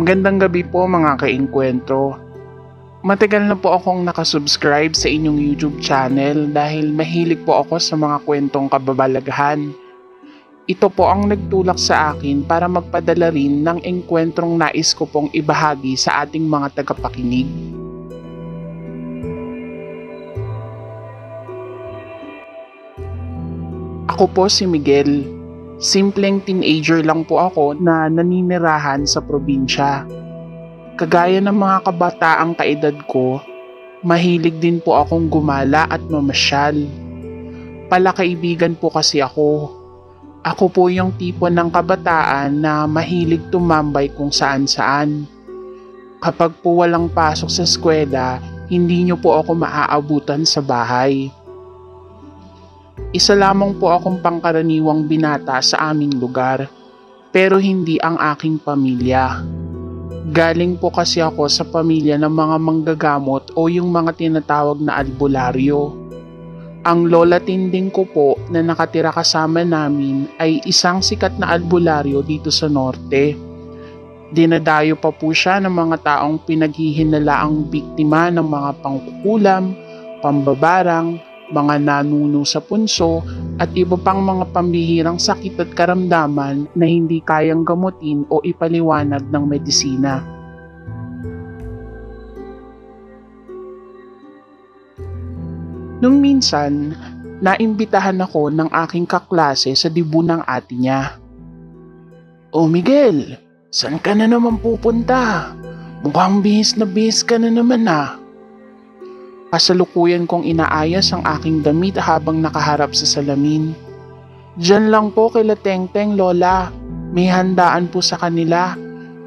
Magandang gabi po mga kaengkwentro. Matagal na po akong nakasubscribe sa inyong YouTube channel dahil mahilig po ako sa mga kwentong kababalaghan. Ito po ang nagtulak sa akin para magpadala rin ng engkwentrong nais ko pong ibahagi sa ating mga tagapakinig. Ako po si Miguel. Simpleng teenager lang po ako na naninirahan sa probinsya. Kagaya ng mga kabataang kaedad ko, mahilig din po akong gumala at mamasyal. Palakaibigan po kasi ako. Ako po yung tipo ng kabataan na mahilig tumambay kung saan-saan. Kapag po walang pasok sa eskwela, hindi niyo po ako maaabutan sa bahay. Isa lamang po akong pangkaraniwang binata sa aming lugar, pero hindi ang aking pamilya. Galing po kasi ako sa pamilya ng mga manggagamot o yung mga tinatawag na albularyo. Ang lola tinding ko po na nakatira kasama namin ay isang sikat na albularyo dito sa norte. Dinadayo pa po siya ng mga taong pinaghihinalaang biktima ng mga pangkukulam, pambabarang, mga nanuno sa punso at iba pang mga pambihirang sakit at karamdaman na hindi kayang gamutin o ipaliwanag ng medisina. Nung minsan, naimbitahan ako ng aking kaklase sa dibu ng ate niya. "O Miguel, saan ka na naman pupunta? Mukhang bihis na bihis ka na naman ah." Kasalukuyan kong inaayos ang aking damit habang nakaharap sa salamin. "Diyan lang po kila Teng-Teng, Lola. May handaan po sa kanila.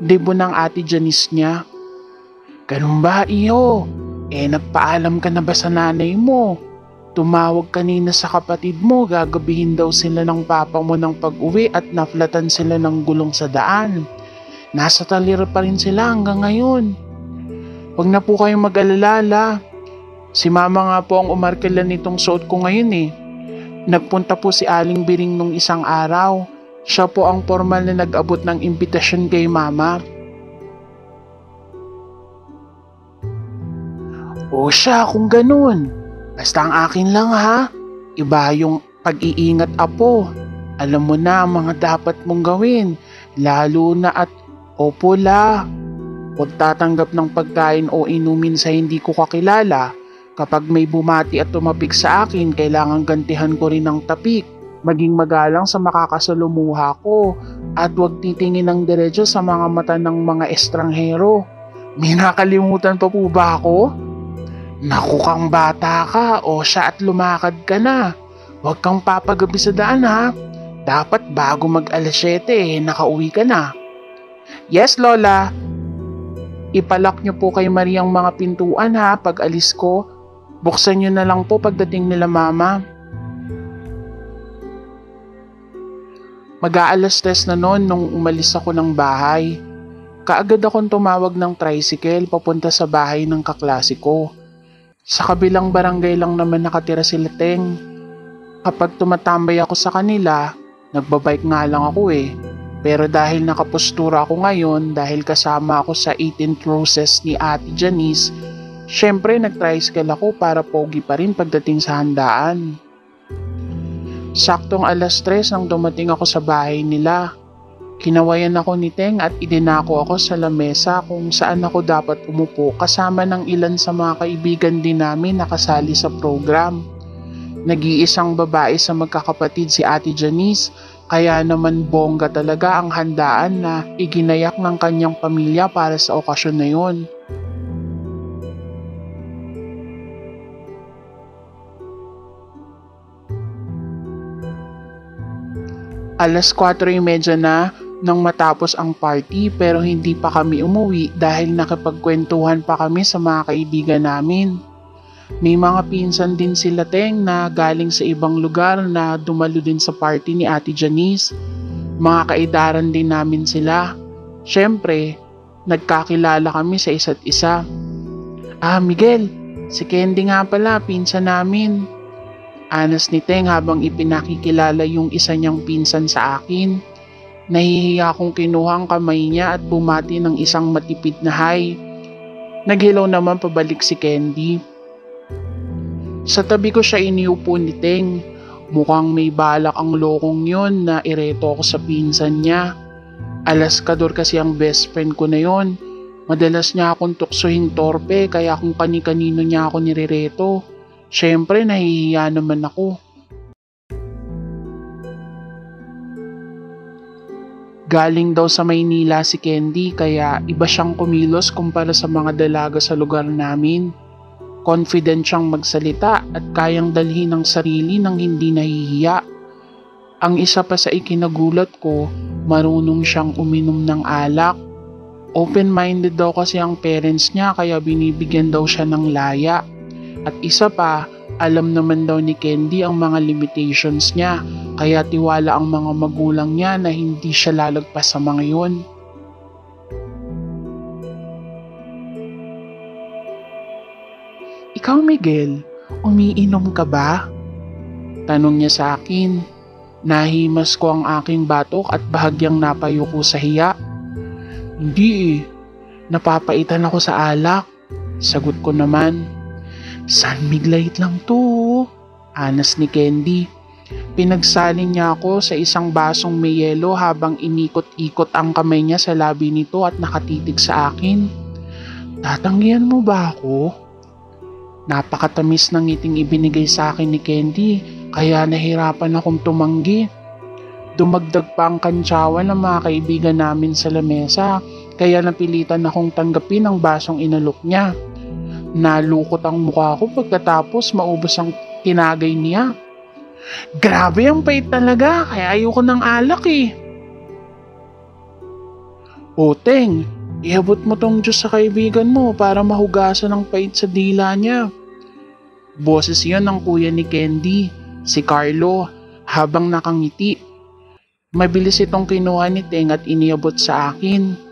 Debo ng ate Janice niya." "Ganun ba, iyo? Nagpaalam ka na ba sa nanay mo? Tumawag kanina sa kapatid mo, gagabihin daw sila ng papa mo ng pag-uwi at naflatan sila ng gulong sa daan. Nasa talir pa rin sila hanggang ngayon. Huwag na po kayong mag-alala. Si mama nga po ang umarkila nitong suot ko ngayon eh. Nagpunta po si Aling Biring nung isang araw. Siya po ang formal na nag-abot ng imbitasyon kay mama." "O siya kung ganun. Basta ang akin lang ha. Iba yung pag-iingat apo. Alam mo na ang mga dapat mong gawin. Lalo na at opo la. Huwag tatanggap ng pagkain o inumin sa hindi ko kakilala. Kapag may bumati at tumapik sa akin, kailangan gantihan ko rin ng tapik. Maging magalang sa makakasalumuha ko at huwag titingin ng diretso sa mga mata ng mga estranghero. May nakalimutan pa po ba ako? Naku kang bata ka o siya at lumakad ka na. Huwag kang papagabi sa daan ha. Dapat bago mag-alas 7 nakauwi ka na." "Yes, Lola." "Ipalock niyo po kay Mariang mga pintuan ha pag alis ko. Buksan niyo na lang po pagdating nila mama." Mag-aalas 3 na noon nung umalis ako ng bahay. Kaagad akong tumawag ng tricycle papunta sa bahay ng kaklase ko. Sa kabilang barangay lang naman nakatira sila Teng. Kapag tumatambay ako sa kanila, nagbabike nga lang ako eh. Pero dahil nakapostura ako ngayon dahil kasama ako sa 18th roses ni Ate Janice, syempre nag-tricycle ako para pogi pa rin pagdating sa handaan. Saktong alas 3 nang dumating ako sa bahay nila. Kinawayan ako ni Teng at idinako ako sa lamesa kung saan ako dapat umupo kasama ng ilan sa mga kaibigan din namin nakasali sa program. Nag-iisang babae sa magkakapatid si Ate Janice, kaya naman bongga talaga ang handaan na iginayak ng kanyang pamilya para sa okasyon na yun. Alas 4:30 na nang matapos ang party pero hindi pa kami umuwi dahil nakipagkwentuhan pa kami sa mga kaibigan namin. May mga pinsan din sila Teng na galing sa ibang lugar na dumalo din sa party ni Ate Janice. Mga kaedaran din namin sila. Syempre, nagkakilala kami sa isa't isa. "Ah, Miguel, si Candy nga pala, pinsan namin." Anas ni Teng habang ipinakikilala yung isa niyang pinsan sa akin. Nahihiya akong kinuha ang kamay niya at bumati ng isang matipid na hi. Naghilaw naman pabalik si Candy. Sa tabi ko siya iniupo ni Teng. Mukhang may balak ang lokong yun na ireto ako sa pinsan niya. Alaskador kasi ang best friend ko na yon. Madalas niya akong tuksohing torpe kaya kung kani-kanino niya ako nirereto. Siyempre nahihiya naman ako. Galing daw sa Maynila si Candy kaya iba siyang kumilos kumpara sa mga dalaga sa lugar namin. Confident siyang magsalita at kayang dalhin ang sarili nang hindi nahihiya. Ang isa pa sa ikinagulat ko, marunong siyang uminom ng alak. Open-minded daw kasi ang parents niya kaya binibigyan daw siya ng laya. At isa pa, alam naman daw ni Candy ang mga limitations niya kaya tiwala ang mga magulang niya na hindi siya lalagpas sa mga yun. Ikaw Miguel, umiinom ka ba? Tanong niya sa akin. Nahimas ko ang aking batok at bahagyang napayuko sa hiya. Hindi napapaitan ako sa alak. Sagot ko naman. San Miglite lang to, anas ni Candy. Pinagsalin niya ako sa isang basong may yelo habang inikot-ikot ang kamay niya sa labi nito at nakatitig sa akin. Tatanggihan mo ba ako? Napakatamis ng ngiting ibinigay sa akin ni Candy kaya nahirapan akong tumanggi. Dumagdag pa ang kantsawan ng mga kaibigan namin sa lamesa kaya napilitan akong tanggapin ang basong inalok niya. Nalukot ang mukha ko pagkatapos maubos ang tinagay niya. Grabe ang pait talaga kaya ayoko ng alak eh. Teng, iabot mo tong juice sa kaibigan mo para mahugasan ang pait sa dila niya. Boses yon ng kuya ni Candy, si Carlo, habang nakangiti. Mabilis itong kinuha ni Teng at iniabot sa akin.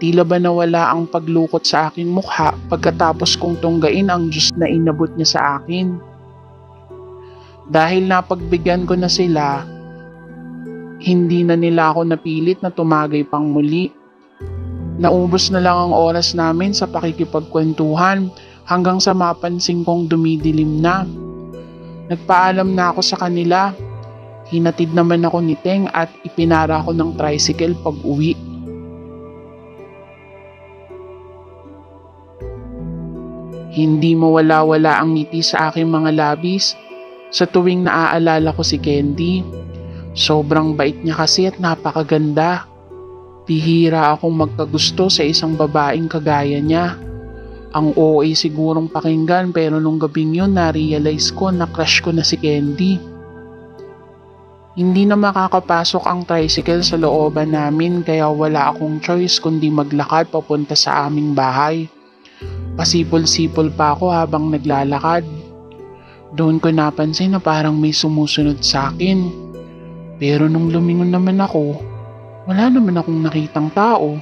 Tila ba nawala ang paglukot sa aking mukha pagkatapos kong tunggain ang juice na inabot niya sa akin. Dahil napagbigyan ko na sila, hindi na nila ako napilit na tumagay pang muli. Naubos na lang ang oras namin sa pakikipagkwentuhan hanggang sa mapansin kong dumidilim na. Nagpaalam na ako sa kanila. Hinatid naman ako ni Teng at ipinara ako ng tricycle pag uwi. Hindi mawala-wala ang ngiti sa aking mga labis sa tuwing naaalala ko si Candy. Sobrang bait niya kasi at napakaganda. Bihira akong magkagusto sa isang babaeng kagaya niya. Ang OA sigurong pakinggan pero nung gabing yun na-realize ko na crush ko na si Candy. Hindi na makakapasok ang tricycle sa looban namin kaya wala akong choice kundi maglakad papunta sa aming bahay. Pasipol-sipol pa ako habang naglalakad. Doon ko napansin na parang may sumusunod sa akin. Pero nung lumingon naman ako, wala naman akong nakitang tao.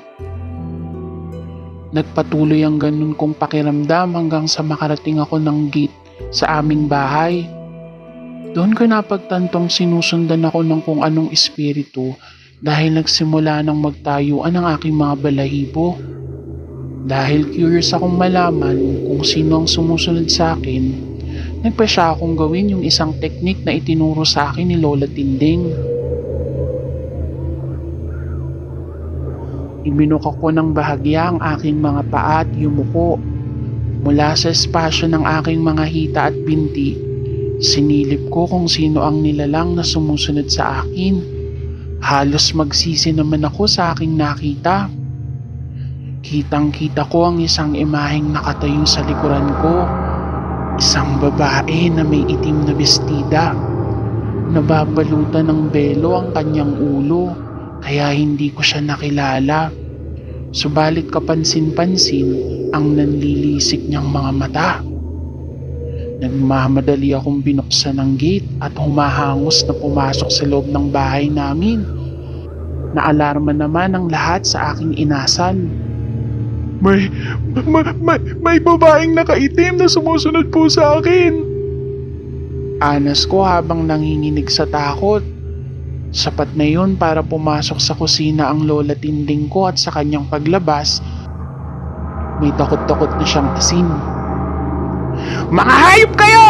Nagpatuloy ang ganun kong pakiramdam hanggang sa makarating ako ng gate sa aming bahay. Doon ko napagtantong sinusundan ako ng kung anong espiritu dahil nagsimula nang magtayuan ang aking mga balahibo. Dahil curious akong malaman kung sino ang sumusunod sa akin, nagpasya akong gawin yung isang teknik na itinuro sa akin ni Lola Tinding. Ibinukak ko ng bahagya ang aking mga paa at yumuko. Mula sa espasyo ng aking mga hita at binti, sinilip ko kung sino ang nilalang na sumusunod sa akin. Halos magsisi naman ako sa aking nakita. Kitang-kita ko ang isang imaheng nakatayo sa likuran ko. Isang babae na may itim na bestida. Nababalutan ng belo ang kanyang ulo, kaya hindi ko siya nakilala. Subalit kapansin-pansin ang nanlilisik niyang mga mata. Nagmamadali akong binuksan ng gate at humahangos na pumasok sa loob ng bahay namin. Naalarma naman ang lahat sa aking inasal. May babaeng nakaitim na sumusunod po sa akin. Anas ko habang nanginginig sa takot. Sapat na yun para pumasok sa kusina ang lola Tinding ko at sa kanyang paglabas, may takot-takot na siyang asin. Mga hayop kayo!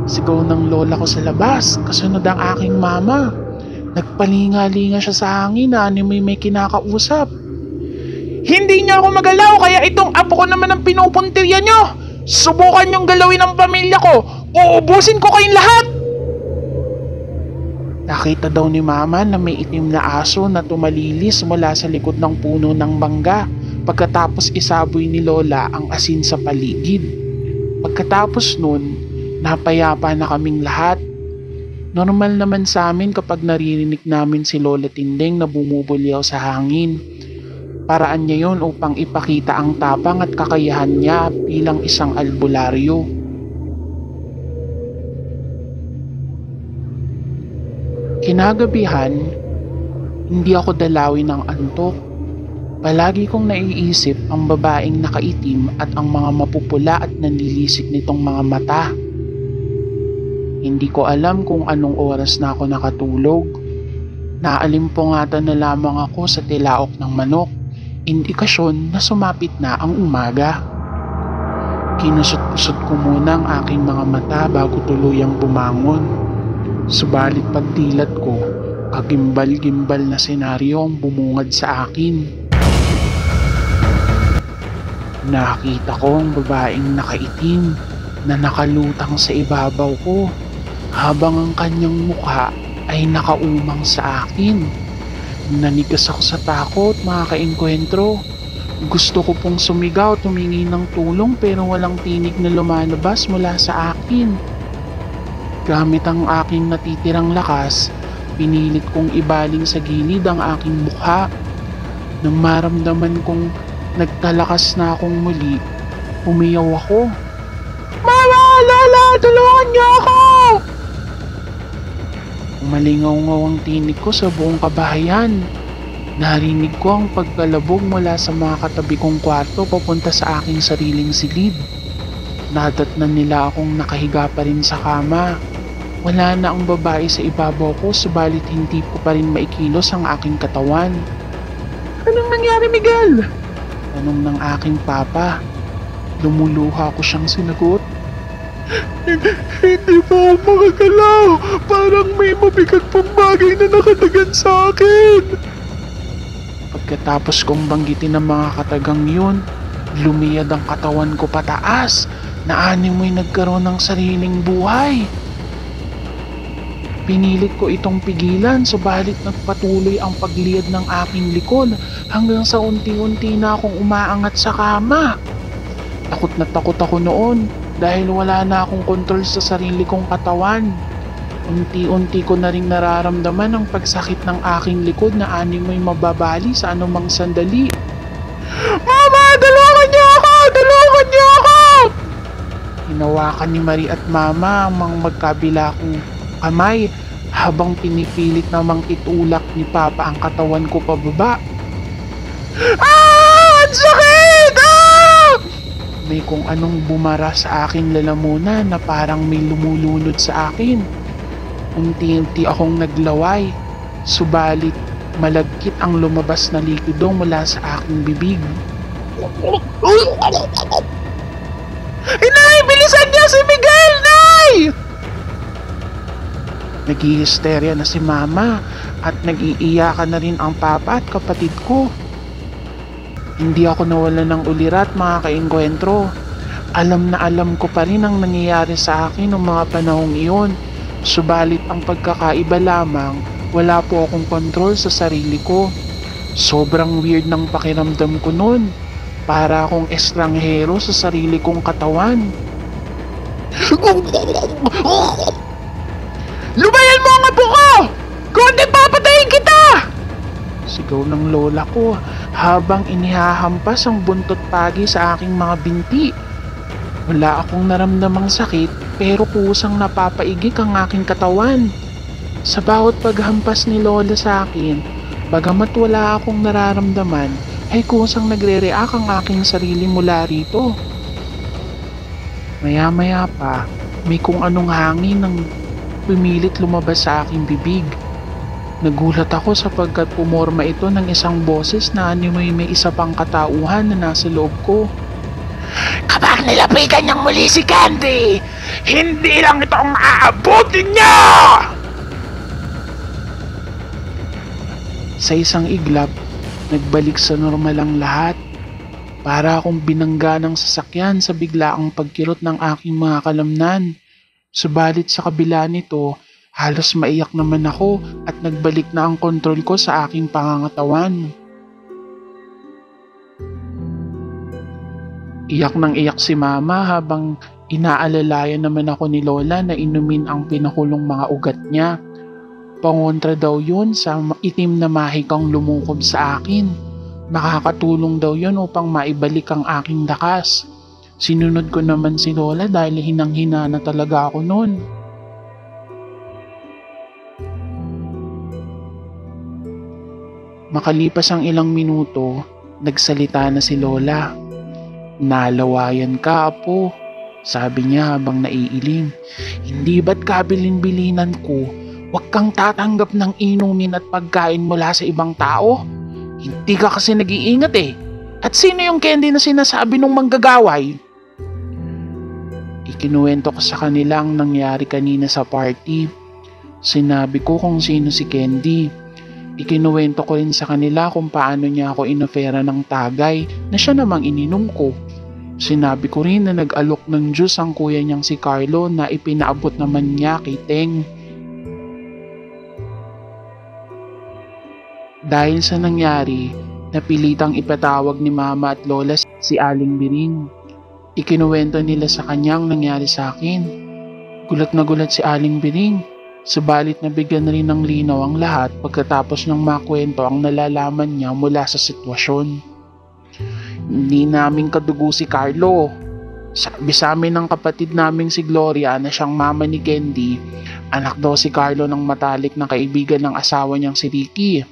Sigaw ng lola ko sa labas, kasunod ang aking mama. Nagpalinga-linga siya sa hangin na may kinakausap. Hindi niya ako magalaw kaya itong apo ko naman ang pinupuntirya niyo. Subukan niyong galawin ang pamilya ko. Uubusin ko kayong lahat. Nakita daw ni mama na may itim na aso na tumalilis mula sa likod ng puno ng mangga pagkatapos isaboy ni lola ang asin sa paligid. Pagkatapos nun, napayapa na kaming lahat. Normal naman sa amin kapag naririnig namin si Lola Tinding na bumubulyaw sa hangin. Paraan niya yon upang ipakita ang tapang at kakayahan niya bilang isang albularyo. Kinagabihan, hindi ako dalawin ng antok. Palagi kong naiisip ang babaeng nakaitim at ang mga mapupula at nanlilisik nitong mga mata. Hindi ko alam kung anong oras na ako nakatulog. Naalimpungatan na lamang ako sa tilaok ng manok, indikasyon na sumapit na ang umaga. Kinusot-kusot ko muna ang aking mga mata bago tuluyang bumangon. Subalit pagdilat ko, kagimbal-gimbal na senaryo ang bumungad sa akin. Nakita ko ang babaeng nakaitim na nakalutang sa ibabaw ko habang ang kanyang mukha ay nakaumang sa akin. Nanigas ako sa takot, mga kaengkwentro. Gusto ko pong sumigaw, tumingi ng tulong pero walang tinig na lumalabas mula sa akin. Gamit ang aking natitirang lakas, pinilit kong ibaling sa gilid ang aking mukha. Nang maramdaman kong nagtalakas na akong muli, umiyaw ako. Mama! Lola! Tulungan niyo ako! Umalingaw-ngaw ang tinig ko sa buong kabahayan. Narinig ko ang pagkalabog mula sa mga katabi kong kwarto papunta sa aking sariling silid. Nadatnan nila akong nakahiga pa rin sa kama. Wala na ang babae sa ibabaw ko, subalit hindi ko pa rin maikilos ang aking katawan. Anong nangyari, Miguel? Tanong ng aking papa. Lumuluha ko siyang sinagot. Hindi pa ako makagalaw. Parang may mabigat pong bagay na nakatagan sa akin. Pagkatapos kong banggitin ang mga katagang yun, lumiyad ang katawan ko pataas na animoy nagkaroon ng sariling buhay. Pinilit ko itong pigilan, subalit nagpatuloy ang pagliyad ng aking likod hanggang sa unti-unti na akong umaangat sa kama. Takot na takot ako noon dahil wala na akong kontrol sa sarili kong katawan. Unti-unti ko na rin nararamdaman ang pagsakit ng aking likod na animoy mababali sa anumang sandali. Mama! Tulungan niyo ako! Tulungan niyo ako! Hinawakan ni Marie at Mama ang mga magkabila kong kamay habang pinipilit namang itulak ni Papa ang katawan ko pababa. Ah! Ang sakit! Ah! May kung anong bumara sa aking lalamunan na parang may lumulunod sa akin. Unti-unti akong naglaway, subalit malagkit ang lumabas na likido mula sa aking bibig. Inay! Bilisan niya si Miguel! Nay! Naghihisterya na si Mama at nag-iiyakan na rin ang Papa at kapatid ko. Hindi ako nawalan ng ulirat, mga kaengkwentro. Alam na alam ko pa rin ang nangyayari sa akin noong mga panahong iyon. Subalit ang pagkakaiba lamang, wala po akong kontrol sa sarili ko. Sobrang weird ng pakiramdam ko noon. Para akong estranghero sa sarili kong katawan. Lumayan mo ang apo ko! Kundi papatayin kita! Sigaw ng lola ko habang inihahampas ang buntot pagi sa aking mga binti. Wala akong naramdamang sakit pero kusang napapaigik ang aking katawan. Sa bawat paghampas ni lola sa akin, bagamat wala akong nararamdaman, ay kusang nagre-react ang aking sarili mula rito. Maya-maya pa, may kung anong hangin ang pumilit lumabas sa aking bibig. Nagulat ako sapagkat pumorma ito ng isang boses na animoy may isa pang katauhan na nasa loob ko. Kapag nilapitan niyang muli si Candy, hindi lang ito ang aabutin niya! Sa isang iglap, nagbalik sa normal ang lahat. Para akong binangga ng sasakyan sa biglaang pagkirot ng aking mga kalamnan. Subalit sa kabila nito, halos maiyak naman ako at nagbalik na ang kontrol ko sa aking pangangatawan. Iyak nang iyak si Mama habang inaalalayan naman ako ni Lola na inumin ang pinakulong mga ugat niya. Pangontra daw yun sa itim na mahikang lumukob sa akin. Makakatulong daw yun upang maibalik ang aking lakas. Sinunod ko naman si Lola dahil hinang-hina na talaga ako noon. Makalipas ang ilang minuto, nagsalita na si Lola. Nalawayan ka, Apo, sabi niya habang naiiling. Hindi ba't kabilin-bilinan ko, huwag kang tatanggap ng inumin at pagkain mula sa ibang tao? Hindi ka kasi nag-iingat eh. At sino yung Candy na sinasabi ng manggagaway? Ikinuwento ko sa kanila ang nangyari kanina sa party. Sinabi ko kung sino si Candy. Ikinuwento ko rin sa kanila kung paano niya ako inofera ng tagay na siya namang ininom ko. Sinabi ko rin na nag-alok ng juice ang kuya niyang si Carlo na ipinaabot naman niya kay Teng. Dahil sa nangyari, napilitang ipatawag ni Mama at Lola si Aling Biring. Ikinuwento nila sa kanyang nangyari sa akin. Gulat na gulat si Aling Biring. Subalit nabigyan rin ng linaw ang lahat pagkatapos ng makwento ang nalalaman niya mula sa sitwasyon. Hindi namin kadugo si Carlo. Sabi sa amin ng kapatid naming si Gloria na siyang mama ni Candy, anak daw si Carlo ng matalik na kaibigan ng asawa niyang si Ricky.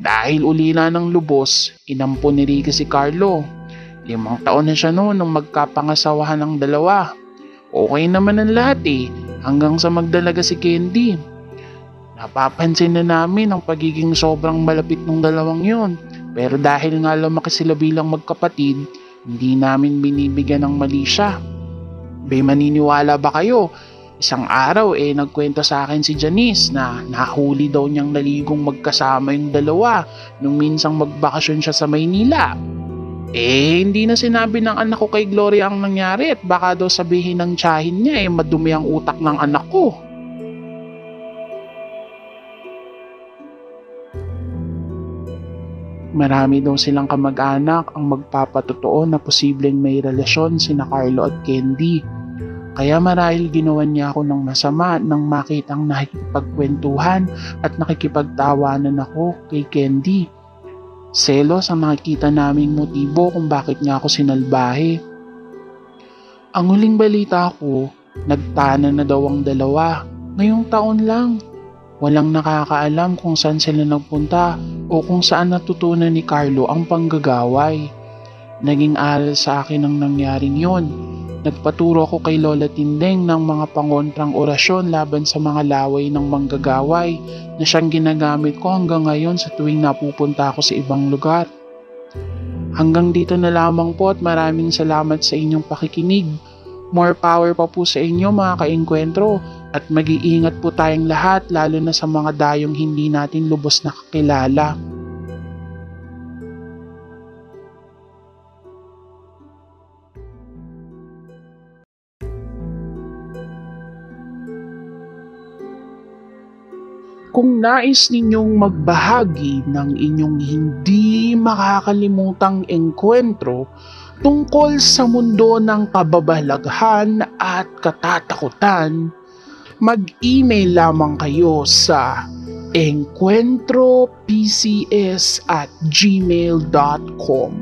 Dahil ulila ng lubos, inampo ni Ricky si Carlo. 5 taon na siya noon nung magkapangasawahan ng dalawa. Okay naman ang lahat eh, hanggang sa magdalaga si Candy. Napapansin na namin ang pagiging sobrang malapit ng dalawang yun. Pero dahil nga lumaki sila bilang magkapatid, hindi namin binibigyan ng mali siya. Be, maniniwala ba kayo? Isang araw nagkwento sa akin si Janice na nahuli daw niyang naligong magkasama yung dalawa nung minsang magbakasyon siya sa Maynila. Hindi na sinabi ng anak ko kay Gloria ang nangyari at baka daw sabihin ng tiyahin niya madumi ang utak ng anak ko. Marami daw silang kamag-anak ang magpapatotoo na posibleng may relasyon sina Carlo at Candy. Kaya marahil ginawa niya ako ng masama nang makitang nakikipagkwentuhan at nakikipagtawanan ako kay Candy. Selos ang nakikita naming motibo kung bakit niya ako sinalbahe. Ang huling balita ko, nagtana na daw ang dalawa. Ngayong taon lang. Walang nakakaalam kung saan sila nagpunta o kung saan natutunan ni Carlo ang panggagaway. Naging aral sa akin ang nangyaring yon. Nagpaturo ako kay Lola Tindeng ng mga pangontrang orasyon laban sa mga laway ng manggagaway na siyang ginagamit ko hanggang ngayon sa tuwing napupunta ako sa ibang lugar. Hanggang dito na lamang po at maraming salamat sa inyong pakikinig. More power pa po sa inyo mga kaengkwentro at mag-iingat po tayong lahat lalo na sa mga dayong hindi natin lubos nakakilala. Kung nais ninyong magbahagi ng inyong hindi makakalimutang engkwentro tungkol sa mundo ng kababalaghan at katatakutan, mag-email lamang kayo sa encuentropcs@gmail.com.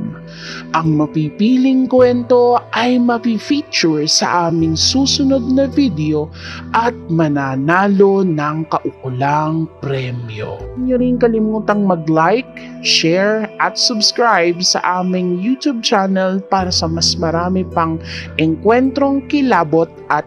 Ang mapipiling kwento ay mapifeature sa aming susunod na video at mananalo ng kaukulang premyo. Huwag niyo rin kalimutang mag-like, share at subscribe sa aming YouTube channel para sa mas marami pang engkwentrong kilabot at